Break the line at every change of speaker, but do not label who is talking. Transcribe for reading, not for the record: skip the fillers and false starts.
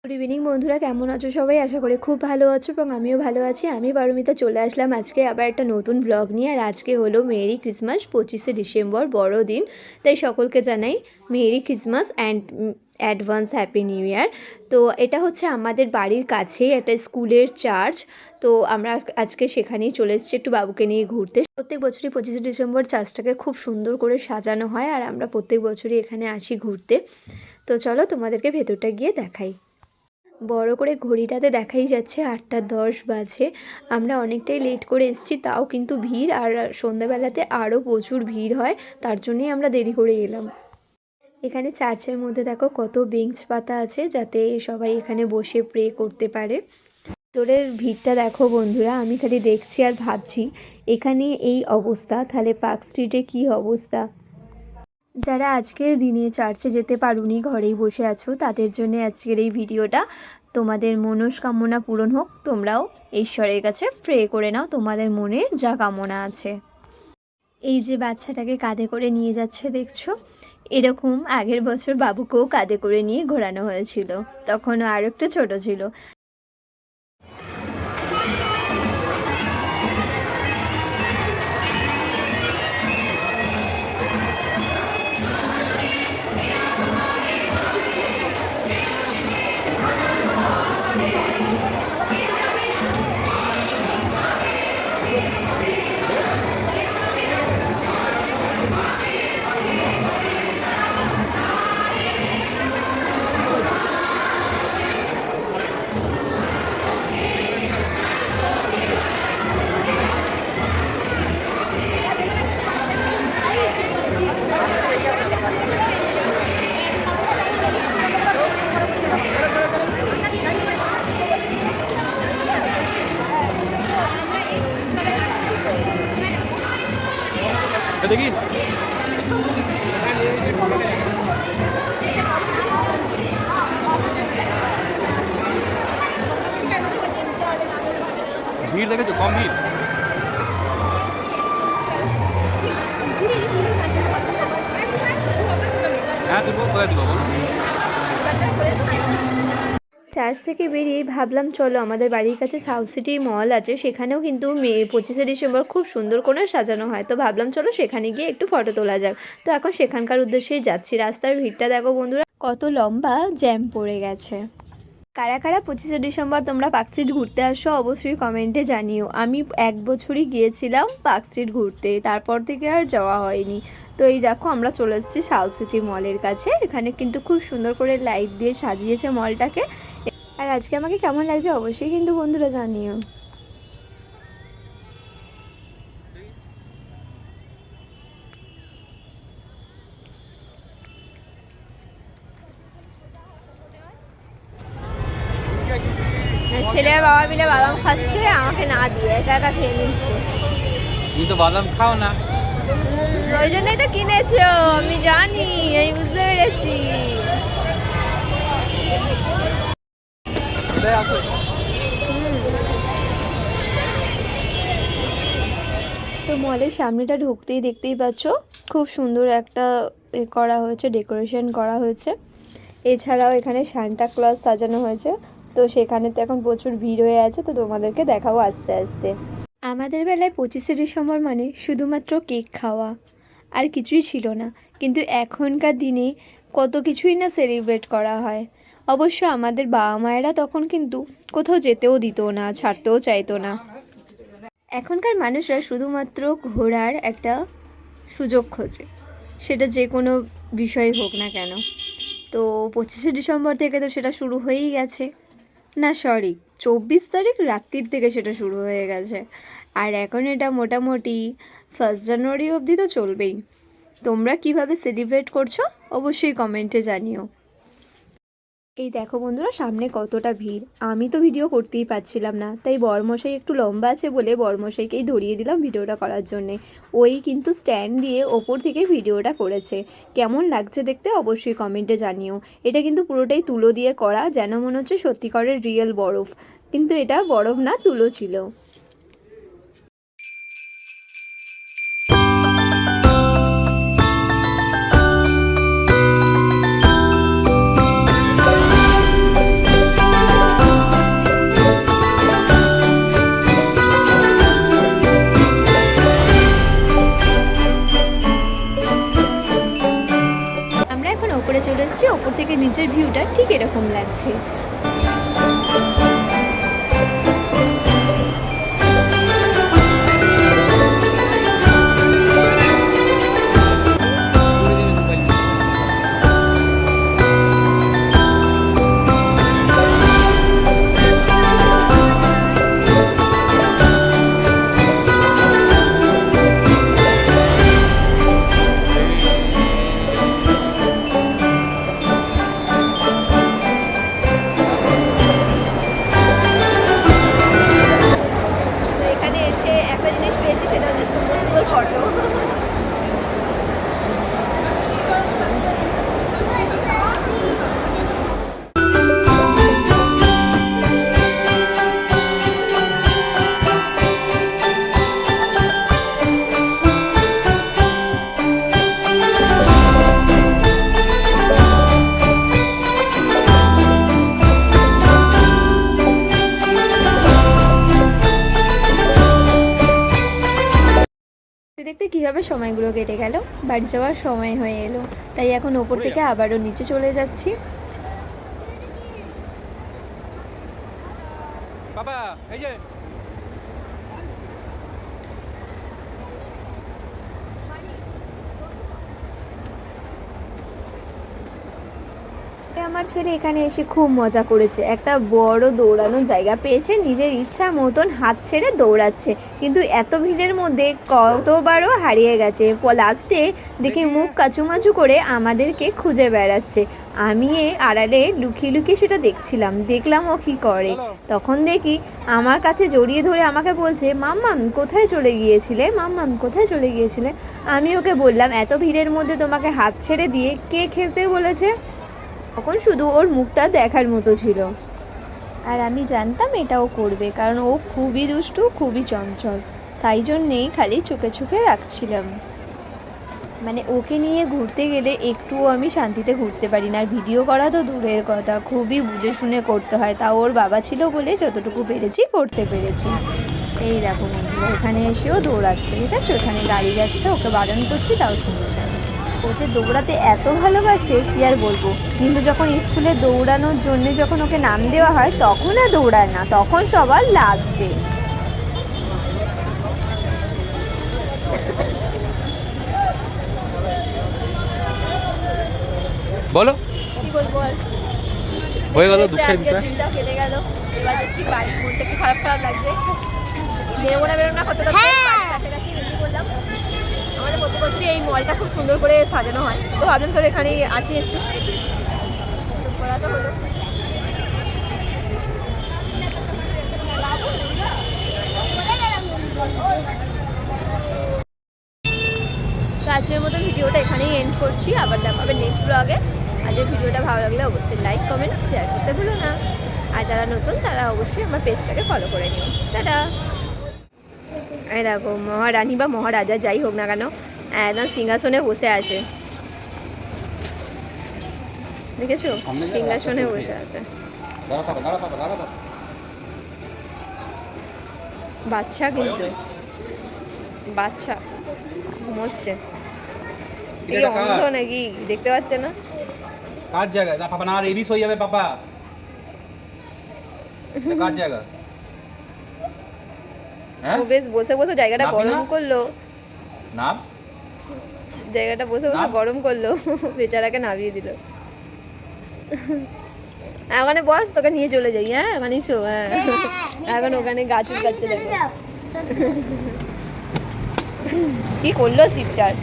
Good evening বন্ধুরা, কেমন আছো সবাই? আশা করি খুব ভালো আছো এবং আমিও ভালো আছি। আমি পারমিতা চলে আসলাম আজকে আবার একটা নতুন ব্লগ নিয়ে। আর আজকে হলো মেরি ক্রিসমাস, 25শে ডিসেম্বর, বড়দিন। তাই সকলকে জানাই merry Christmas and advance happy new year. তো এটা হচ্ছে আমাদের বাড়ির কাছেই একটা স্কুলের চার্চ। তো আমরা আজকে সেখানেই চলে এসেছি একটু বাবুকে নিয়ে ঘুরতে। প্রত্যেক বছরই 25শে ডিসেম্বর চার্চটাকে খুব সুন্দর করে সাজানো হয়, আর আমরা প্রত্যেক বছরই এখানে আসি ঘুরতে। তো চলো তোমাদেরকে ভেতরটা গিয়ে দেখাই। বড় করে ঘড়িটাতে দেখাই যাচ্ছে 8:10 বাজে। আমরা অনেকটাই লেট করে এসেছি, তাও কিন্তু ভিড়, আর সন্ধ্যাবেলাতে আরও প্রচুর ভিড় হয়, তার জন্যই আমরা দেরি করে এলাম। এখানে চার্চের মধ্যে দেখো কত বেঞ্চ পাতা আছে, যাতে সবাই এখানে বসে প্রে করতে পারে। তোরের ভিড়টা দেখো বন্ধুরা, আমি খালি দেখছি আর ভাবছি এখানে এই অবস্থা, তাহলে পার্ক স্ট্রিটে কী অবস্থা। যারা আজকের দিনে চার্চে যেতে পারোনি, ঘরেই বসে আছো, তাদের জন্য আজকের এই ভিডিওটা। তোমাদের মনস্কামনা পূরণ হোক, তোমরাও ঈশ্বরের কাছে প্রে করে নাও তোমাদের মনের যা কামনা আছে। এই যে বাচ্চাটাকে কাঁধে করে নিয়ে যাচ্ছে দেখছো, এরকম আগের বছর বাবুকেও কাঁধে করে নিয়ে ঘোরানো হয়েছিল, তখনও আর একটু ছোট ছিল।
দেখি ভিড় দেখেছো, কম ভিড়। হ্যাঁ দেবো, কোথায় দেবো বলো।
চার্চ থেকে বেরিয়ে ভাবলাম চলো আমাদের বাড়ির কাছে সাউথ সিটি মল আছে, সেখানেও কিন্তু 25শে ডিসেম্বর খুব সুন্দর করে সাজানো হয়। তো ভাবলাম চলো সেখানে গিয়ে একটু ফটো তোলা যাক। তো এখন সেখানকার উদ্দেশ্যেই যাচ্ছি। রাস্তার ভিড়টা দেখো বন্ধুরা, কত লম্বা জ্যাম পড়ে গেছে। কারা কারা 25শে ডিসেম্বর তোমরা পার্ক স্ট্রিট ঘুরতে আসো অবশ্যই কমেন্টে জানিও। আমি এক বছরই গিয়েছিলাম পার্ক স্ট্রিট ঘুরতে, তারপর থেকে আর যাওয়া হয়নি। তো এই দেখো আমরা চলে এসেছি সাউথ সিটি মলের কাছে। এখানে কিন্তু খুব সুন্দর করে লাইট দিয়ে সাজিয়েছে মলটাকে। আর আজকে আমাকে কেমন লাগছে অবশ্যই কিন্তু বন্ধুরা জানিও। ছেলে আর বাবা মিলে বাদাম খাচ্ছে, আমাকে না দিয়ে একা একা খেয়ে নিচ্ছে।
তুমি তো বাদাম খাও না।
ওই জন্যই তো কিনেছো, আমি জানি, আমি বুঝতে পেরেছি। তো মলের সামনেটা ঢুকতেই দেখতেই পাচ্ছ খুব সুন্দর একটা করা হয়েছে, ডেকোরেশন করা হয়েছে। এছাড়াও এখানে সান্টা ক্লজ সাজানো হয়েছে। তো সেখানে তো এখন প্রচুর ভিড় হয়ে আছে, তো তোমাদেরকে দেখাবো আস্তে আস্তে। আমাদের বেলায় 25শে ডিসেম্বর মানে শুধুমাত্র কেক খাওয়া, আর কিছুই ছিল না। কিন্তু এখনকার দিনে কত কিছুই না সেলিব্রেট করা হয়। অবশ্য আমাদের বাবা মায়েরা তখন কিন্তু কোথাও যেতেও দিত না, ছাড়তেও চাইতো না। এখনকার মানুষরা শুধুমাত্র ঘোরার একটা সুযোগ খোঁজে, সেটা যে কোনো বিষয় হোক না কেন। তো 25শে ডিসেম্বর থেকে তো সেটা শুরু হয়েই গেছে, না সরি 24 তারিখ রাত্রির থেকে সেটা শুরু হয়ে গেছে। আর এখন এটা মোটামুটি 1 জানুয়ারি অবধি তো চলবেই। তোমরা কিভাবে সেলিব্রেট করছো অবশ্যই কমেন্টে জানিও। এই দেখো বন্ধুরা সামনে কতটা ভিড়, আমি তো ভিডিও করতেই পারছিলাম না, তাই বরমশাই একটু লম্বা আছে বলে বরমশাইকেই ধরিয়ে দিলাম ভিডিওটা করার জন্যে। ওই কিন্তু স্ট্যান্ড দিয়ে ওপর থেকে ভিডিওটা করেছে। কেমন লাগছে দেখতে অবশ্যই কমেন্টে জানিও। এটা কিন্তু পুরোটাই তুলো দিয়ে করা, যেন মনে হচ্ছে সত্যিকারের রিয়েল বরফ, কিন্তু এটা বরফ না, তুলো ছিল। লাগছে। তো এখানে এসে একটা জিনিস পেয়েছি, সেটা হচ্ছে সুন্দর সুন্দর ফটো। দেখতে দেখতে কীভাবে সময়গুলো কেটে গেল, বাড়ি যাওয়ার সময় হয়ে এলো। তাই এখন ওপর থেকে আবারও নিচে চলে যাচ্ছি।
বাবা এই যে
আমার ছেলে এখানে এসে খুব মজা করেছে, একটা বড় দৌড়ানোর জায়গা পেয়েছে, নিজের ইচ্ছা মতন হাত ছেড়ে দৌড়াচ্ছে। কিন্তু এত ভিড়ের মধ্যে কতবারও হারিয়ে গেছে। লাস্টে দেখি মুখ কাচুমাচু করে আমাদেরকে খুঁজে বেড়াচ্ছে। আমি আড়ালে লুকিয়ে লুকিয়ে সেটা দেখলাম ও কী করে। তখন দেখি আমার কাছে জড়িয়ে ধরে আমাকে বলছে, মাম্মাম কোথায় চলে গিয়েছিলে, মাম্মাম কোথায় চলে গিয়েছিলে। আমি ওকে বললাম, এত ভিড়ের মধ্যে তোমাকে হাত ছেড়ে দিয়ে কে খেলতে বলেছে। তখন শুধু ওর মুখটা দেখার মতো ছিল, আর আমি জানতাম এটাও করবে, কারণ ও খুবই দুষ্টু, খুবই চঞ্চল। তাই জন্যেই খালি চোখে চোখে রাখছিলাম। মানে ওকে নিয়ে ঘুরতে গেলে একটুও আমি শান্তিতে ঘুরতে পারি না, আর ভিডিও করা তো দূরের কথা, খুবই বুঝে শুনে করতে হয়। তাও ওর বাবা ছিল বলে যতটুকু পেরেছি করতে পেরেছি। এই দেখো বন্ধুরা, এখানে এসেও দৌড়াচ্ছে, ঠিক আছে, ওখানে গাড়ি যাচ্ছে, ওকে বারণ করছি তাও শুনছে। ও যে দৌড়াতে এত ভালোবাসে কি আর বলবো। কিন্তু যখন স্কুলে দৌড়ানোর জন্য যখন ওকে নাম দেওয়া হয় তখন আর দৌড়ায় না, তখন সবার লাস্টে।
বলো
কি বলবো আর,
হয়ে গেল দুঃখের বিষয়।
দিনটা কেটে গেল, এবার যাচ্ছি বাড়ি। মনটা কি খারাপ খারাপ লাগছে, বেরোবো না কত কাছাকাছি বেরিয়ে পড়লাম। আমাদের প্রত্যেক বছরই এই মলটা খুব সুন্দর করে সাজানো হয়, তো ভাবলাম তোর এখানে আসি একটু, করা তো হলো। তো আজকের মতো ভিডিওটা এখানেই এন্ড করছি, আবার দেখা হবে নেক্সট ব্লগে। আজকের ভিডিওটা ভালো লাগলে অবশ্যই লাইক কমেন্ট শেয়ার করতে ভুলো না, আর যারা নতুন তারা অবশ্যই আমার পেজটাকে ফলো করে নিও। টাটা। এই দেখো মহারানী বা মহারাজা যাই হোক না কেন একদম সিংহাসনে বসে আছে, দেখেছো, সিংহাসনে বসে আছে। বাচ্চা, কিন্তু বাচ্চা ঘুমোচ্ছে, অন্ধ নাকি দেখতে পাচ্ছে না?
কার জায়গা না পাপা, না আর এবিস হয়ে যাবে পাপা, কার জায়গা?
ও বেশ বসে বসে জায়গাটা গরম করলো,
না
জায়গাটা বসে বসে গরম করলো, বেচারাকে নামিয়ে দিল। ওখানে বস, তোকে নিয়ে চলে যাই। হ্যাঁ ওখানেই শো। হ্যাঁ এখন ওখানে গাছ উঠকাচ্ছে, দেখো কি করলো সিটটার।